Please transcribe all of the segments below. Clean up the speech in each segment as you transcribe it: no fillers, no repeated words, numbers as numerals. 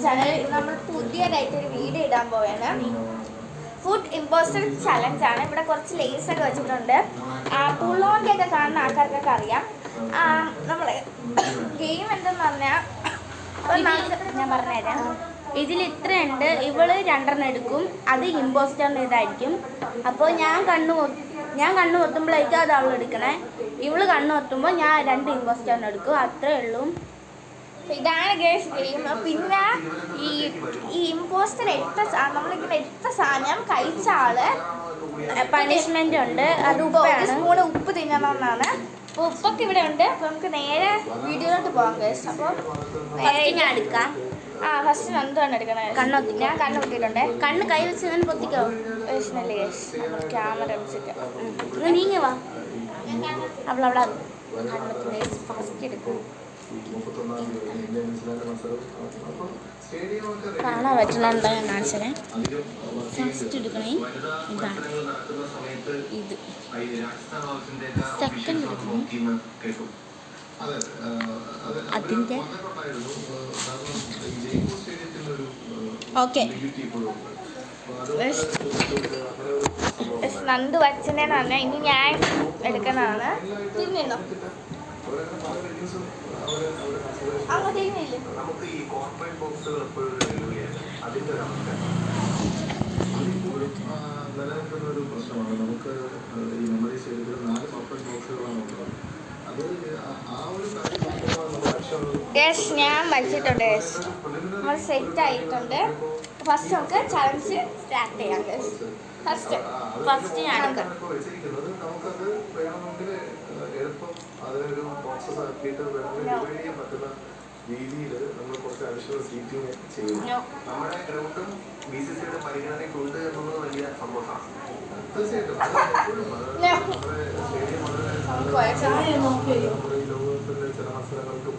Channel നമ്മൾ പുതിയതായിട്ടൊരു video ഇടാൻ പോവാണ്. ഫുഡ് ഇമ്പോസ്റ്റർ ചലഞ്ചാണ്. ഇവിടെ കുറച്ച് ലേസ് ഒക്കെ വെച്ചിട്ടുണ്ട്. പുള്ളോൻ്റെ ഒക്കെ കാണുന്ന ആൾക്കാർക്കൊക്കെ അറിയാം. നമ്മൾ ഗെയിം എന്തെന്ന് പറഞ്ഞാൽ ഞാൻ പറഞ്ഞുതരാം. ഇതിൽ ഇത്രയുണ്ട്. ഇവള് 2 എടുക്കും. അത് ഇമ്പോസ്റ്ററിൻ്റെ ഇതായിരിക്കും. അപ്പോൾ ഞാൻ കണ്ണു കൊത്തുമ്പോഴേക്കും അത് അവൾ എടുക്കണേ. ഇവള് കണ്ണു കൊത്തുമ്പോൾ ഞാൻ 2 ഇമ്പോസ്റ്ററിന് എടുക്കും. അത്രേ ഉള്ളൂ. ഇതാണ് ഗേസ് ഗെയിം. പിന്നെ ഈ ഇമ്പോസ്റ്റർ നമ്മളിങ്ങനെ എടുത്ത സാധനം കഴിച്ച ആള് പണിഷ്മെന്റ് ഉണ്ട്. അത് സ്പൂണ് ഉപ്പ് തിന്നണമെന്നാണ്. അപ്പോൾ ഉപ്പൊക്കെ ഇവിടെ ഉണ്ട്. അപ്പോൾ നമുക്ക് നേരെ വീഡിയോയിലോട്ട് പോകാം ഗേസ്. അപ്പോൾ ഞാൻ എടുക്കാം. ഫസ്റ്റ് നന്ദാണ് എടുക്കണേ. ഞാൻ കണ്ണ് പൊത്തിയിട്ടുണ്ട്. കണ്ണ് കൈ വെച്ച് ഞാൻ പൊത്തിക്കോ. വേഷനല്ലേ ഗേസ്, ക്യാമറ വെച്ചിട്ട് നീങ്ങി വാ. അവളവിടെ ഫസ്റ്റ് എടുക്കും. കാണാൻ പറ്റണുണ്ടോ ഞാൻ കാണിച്ചേ. ഫസ്റ്റ് എടുക്കണേ ഇതാണ്. ഇത് സെക്കൻഡ് എടുക്കണേ അതിൻ്റെ. ഓക്കെ നന്ദു വച്ചനെന്ന് പറഞ്ഞാൽ ഇനി ഞാൻ എടുക്കുന്നതാണ്. തിന്നോ അങ്ങോട്ടേ നമുക്ക് ഈ കോർപ്പറേറ്റ് ബോക്സുകൾ എപ്പോഴും അതിൻ്റെ ഒരു അവസ്ഥ നിലനിൽക്കുന്ന ഒരു പ്രശ്നമാണ്. നമുക്ക് ഈ മെമ്മറീസ് എടുക്കുന്ന 4 കോർപ്പറേറ്റ് ബോക്സുകളാണ് ഉള്ളത്. അത് ആ ഒരു ഞാൻ വച്ചിട്ടുണ്ട്. നമ്മൾ സെറ്റ് ആയിട്ടുണ്ട്. ഫസ്റ്റ് നമുക്ക് ചലഞ്ച് സ്റ്റാർട്ട് ചെയ്യാം. ഫസ്റ്റ് ഞാൻ വെച്ചിരിക്കുന്നത് നമുക്കത് വേണമെങ്കിൽ എളുപ്പം അതിനൊരു പ്രോസസ് ആക്കിയിട്ട് വേണമെങ്കിൽ ഡിവൈഡ് ചെയ്യാൻ പറ്റുന്ന രീതിയിൽ നമ്മൾ കുറച്ച് അഡീഷണൽ സീറ്റിംഗ് ചെയ്യുന്നു. നമ്മുടെ ഗ്രൗണ്ടും BCCയുടെ പരിഗണനയ്ക്കുണ്ട് എന്നുള്ളത് വലിയ സന്തോഷമാണ്. തീർച്ചയായിട്ടും നമ്മുടെ സ്റ്റേഡിയം നമ്മുടെ ഈ ലോകത്തിന്റെ ചില മത്സരങ്ങൾക്കും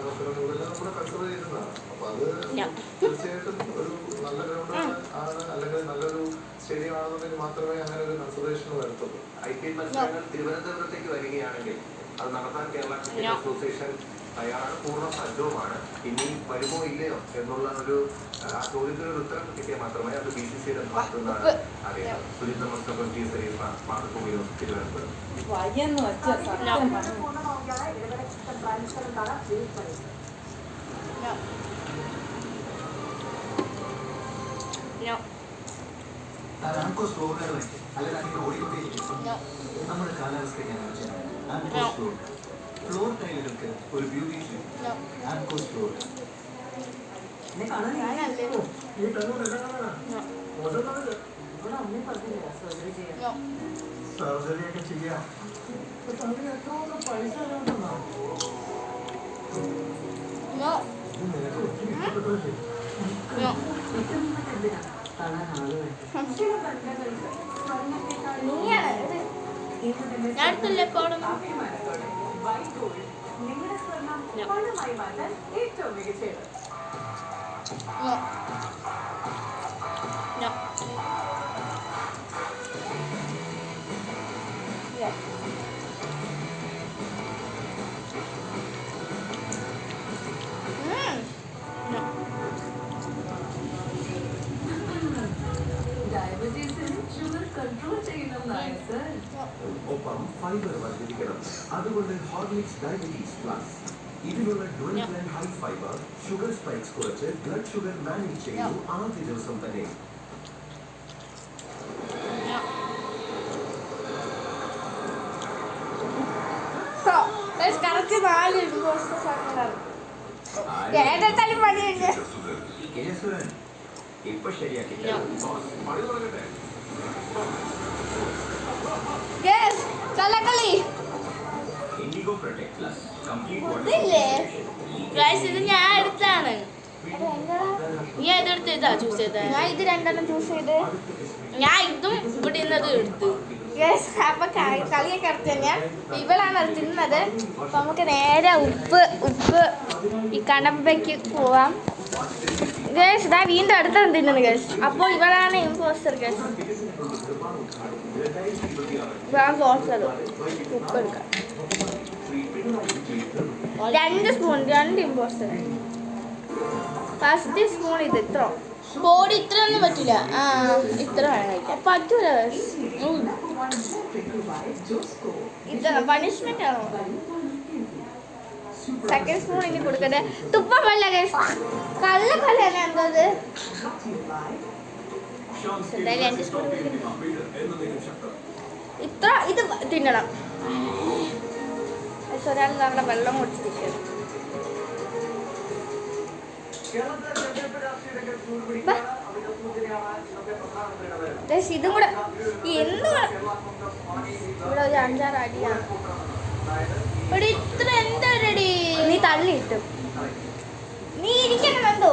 മത്സരങ്ങളിലെല്ലാം നമ്മുടെ കൺസിഡർ ചെയ്യുന്നതാണ്. അപ്പൊ അത് തീർച്ചയായിട്ടും ഒരു നല്ല ഗ്രൗണ്ട് ആണ്, അല്ലെങ്കിൽ നല്ലൊരു സ്റ്റേഡിയം ആണെന്നുണ്ടെങ്കിൽ മാത്രമേ അങ്ങനെ ഒരു കൺസിഡറേഷൻ വരത്തുള്ളൂ. IPL മത്സരങ്ങൾ തിരുവനന്തപുരത്തേക്ക് വരികയാണെങ്കിൽ അത് നടത്താൻ കേരള ക്രിക്കറ്റ് അസോസിയേഷൻ തയ്യാറാണ്, പൂർണ്ണ സജ്ജവുമാണ്. ഇനി വരുമോ ഇല്ലയോ എന്നുള്ള ഒരു ചോദ്യത്തിനൊരു ഉത്തരം കിട്ടിയാൽ മാത്രമേ അത് BCCയുടെ ഭാഗത്തു നിന്നാണ് അറിയാം. സുജിത് നമസ്കാരം മാതൃഭൂമി തിരുവനന്തപുരം. നമ്മുടെ കാലാവസ്ഥയ്ക്ക് ഫ്ലോർ ടൈലുകൾക്ക് ഒരു ബ്യൂട്ടി ഫ്ലോർ. സർജറി ഒക്കെ ചെയ്യാം. പൈസ ഞാനല്ലേ പോകണം. നിങ്ങളുടെ സ്വർണം പണമായി മാറ്റാൻ ഏറ്റവും മികച്ച ഡയബറ്റീസിന് ഷുഗർ കൺട്രോൾ ചെയ്യുന്നതാണ് സർ. ഒപ്പം ഫൈബർ വർദ്ധിപ്പിക്കണം. അതുകൊണ്ട് ഹോർലിക്സ് ഡയബറ്റീസ് പ്ലസ്. ഇതിലുള്ള dual blend high fibre sugar spikes കുറച്ച് ബ്ലഡ് ഷുഗർ മാനേജ് ചെയ്യുന്നു ആദ്യ ദിവസം തന്നെ. ഇപ്പൊ ശരിയാക്കി ഇത് ഞാൻ എടുത്താണ്. നീ ഏതെടുത്ത് ഇതാ ചൂസ് ചെയ്ത? ഞാൻ ഇത് 2 ചൂസ് ചെയ്ത്. ഞാൻ ഇതും ഇവിടെ നിന്നത് എടുത്തു. അപ്പൊ കളിയൊക്കെ അടുത്ത് തന്നെയാ. ഇവളാണ് അത് തിന്നത്. അപ്പൊ നമുക്ക് നേരെ ഉപ്പ് ഈ കണമ്പയ്ക്ക് പോവാം. ഗേസ് ഇതാ വീണ്ടും അടുത്താണ് തിന്നുന്നത് ഗേസ്. അപ്പോൾ ഇവളാണ് ഇമ്പോസ്റ്റർ ഗേസ്. ഇവളാണ് ഉപ്പ് എടുക്കാം. 2 സ്പൂൺ 2 ഇമ്പോസ്റ്റർ. ഫസ്റ്റ് സ്പൂൺ ഇത് ഇത്ര ബോഡി ഇത്ര ഒന്നും പറ്റില്ല. ഇത്ര വേണം കഴിക്കാൻ പറ്റൂല. ഇതാണ് പണിഷ്മെന്റ് ആണോ? സെക്കൻഡ് സ്പൂൺ ഇനി കൊടുക്കട്ടെ. തുപ്പ പല്ല കള്ളപ്പല്ലാണ് എന്തത്. എന്തായാലും 2 സ്പൂൺ ഇത്ര ഇത് തിന്നണം. ഒരാൾ നമ്മുടെ വെള്ളം കുടിച്ചിരിക്കണം. ഇതും കൂടെ എന്തുകൂടെ ഇവിടെ ഒരു 5-6 അടിയാണ്. ഇവിടെ ഇത്ര എന്താ റെഡി? നീ തള്ളിയിട്ടു നീ ഇരിക്കണം. എന്തോ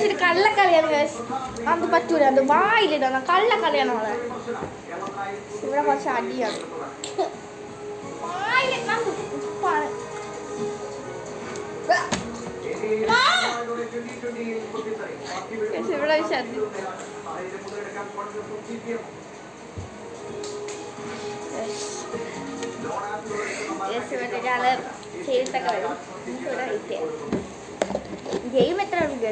ഇത് കള്ളക്കളിയാണ് ഗൈസ്. അത് പറ്റൂല. അത് വായിലിടണം. കള്ളക്കളിയാണ് അവളെ. ഇവിടെ കുറച്ച് അടിയാണ്. ഉപ്പാണ്. ഇവിടെ ഒരാള് ചെയ്തിട്ടൊക്കെ വരും. ഇവിടെ വെയിറ്റ് ചെയ്യാം. ഗെയിം എത്ര ഉണ്ട്?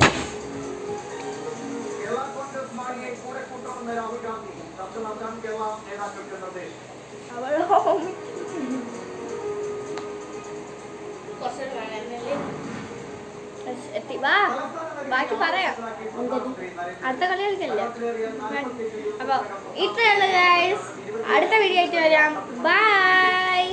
വാ ബാക്കി പറയാം. അടുത്ത കളി കളിക്കല്ലേ. അപ്പൊ ഇത്രയുള്ള ഗൈസ്. അടുത്ത വീഡിയോ ആയിട്ട് വരാം. ബൈ.